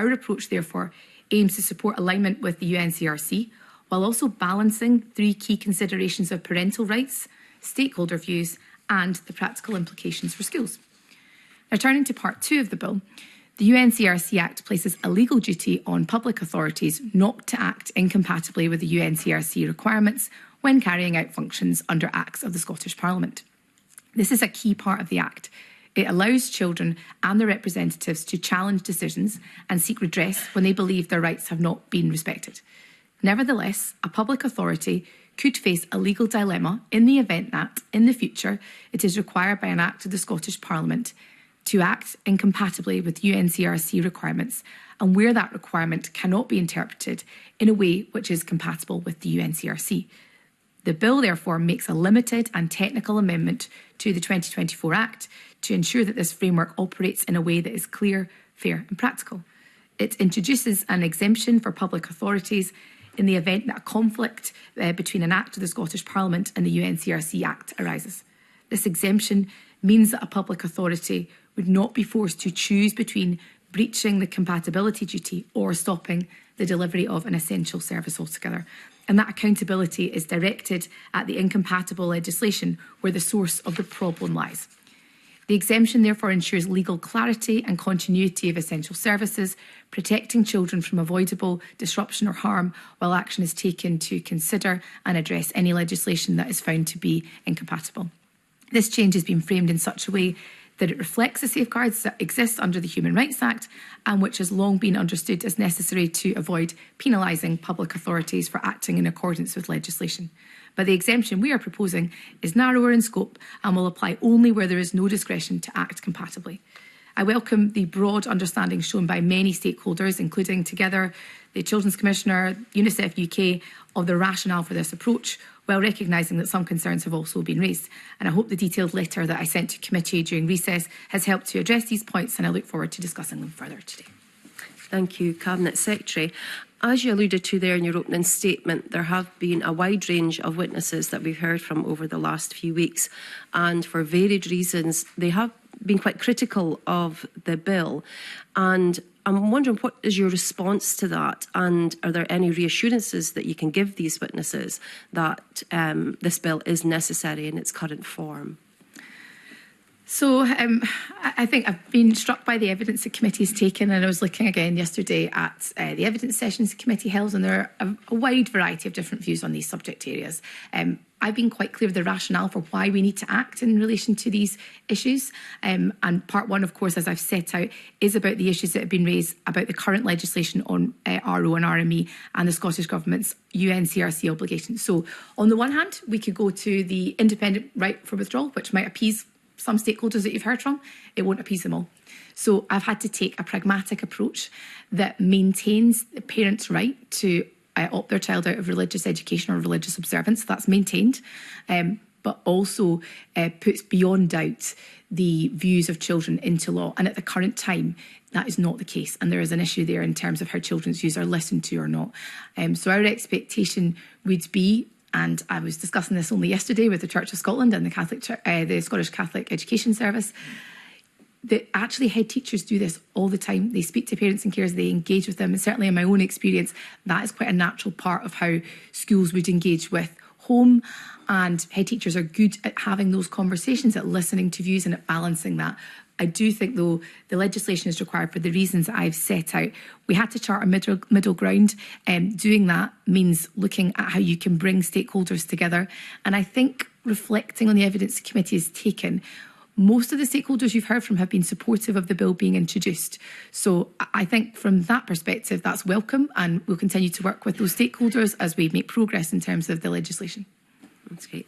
Our approach, therefore, aims to support alignment with the UNCRC while also balancing three key considerations of parental rights, stakeholder views and the practical implications for schools. Now, turning to Part 2 of the Bill, the UNCRC Act places a legal duty on public authorities not to act incompatibly with the UNCRC requirements when carrying out functions under Acts of the Scottish Parliament. This is a key part of the Act. It allows children and their representatives to challenge decisions and seek redress when they believe their rights have not been respected. Nevertheless, a public authority could face a legal dilemma in the event that, in the future, it is required by an Act of the Scottish Parliament to act incompatibly with UNCRC requirements and where that requirement cannot be interpreted in a way which is compatible with the UNCRC. The Bill, therefore, makes a limited and technical amendment to the 2024 Act to ensure that this framework operates in a way that is clear, fair and practical. It introduces an exemption for public authorities in the event that a conflict between an Act of the Scottish Parliament and the UNCRC Act arises. This exemption means that a public authority would not be forced to choose between breaching the compatibility duty or stopping the delivery of an essential service altogether. And that accountability is directed at the incompatible legislation where the source of the problem lies. The exemption therefore ensures legal clarity and continuity of essential services, protecting children from avoidable disruption or harm while action is taken to consider and address any legislation that is found to be incompatible. This change has been framed in such a way that it reflects the safeguards that exist under the Human Rights Act and which has long been understood as necessary to avoid penalising public authorities for acting in accordance with legislation. But the exemption we are proposing is narrower in scope and will apply only where there is no discretion to act compatibly. I welcome the broad understanding shown by many stakeholders, including Together, the Children's Commissioner, UNICEF UK, of the rationale for this approach, while recognising that some concerns have also been raised. And I hope the detailed letter that I sent to committee during recess has helped to address these points, and I look forward to discussing them further today. Thank you, Cabinet Secretary. As you alluded to there in your opening statement, there have been a wide range of witnesses that we've heard from over the last few weeks, and for varied reasons, they have been quite critical of the bill. And I'm wondering, what is your response to that? And are there any reassurances that you can give these witnesses that this bill is necessary in its current form? So I think I've been struck by the evidence the committee has taken, and I was looking again yesterday at the evidence sessions the committee held, and there are a wide variety of different views on these subject areas. I've been quite clear of the rationale for why we need to act in relation to these issues. And part one, of course, as I've set out, is about the issues that have been raised about the current legislation on RO and RME and the Scottish Government's UNCRC obligations. So on the one hand, we could go to the independent right for withdrawal, which might appease some stakeholders that you've heard from. It won't appease them all. So I've had to take a pragmatic approach that maintains the parents' right to opt their child out of religious education or religious observance. That's maintained, but also puts beyond doubt the views of children into law. And at the current time, that is not the case. And there is an issue there in terms of how children's views are listened to or not. So our expectation would be, and I was discussing this only yesterday with the Church of Scotland and the Scottish Catholic Education Service, that actually head teachers do this all the time. They speak to parents and carers, they engage with them, and certainly in my own experience, that is quite a natural part of how schools would engage with home, and head teachers are good at having those conversations, at listening to views and at balancing that. I do think, though, the legislation is required for the reasons that I've set out. We had to chart a middle ground. Doing that means looking at how you can bring stakeholders together. And I think reflecting on the evidence the committee has taken, most of the stakeholders you've heard from have been supportive of the bill being introduced. So I think from that perspective, that's welcome, and we'll continue to work with those stakeholders as we make progress in terms of the legislation. That's great.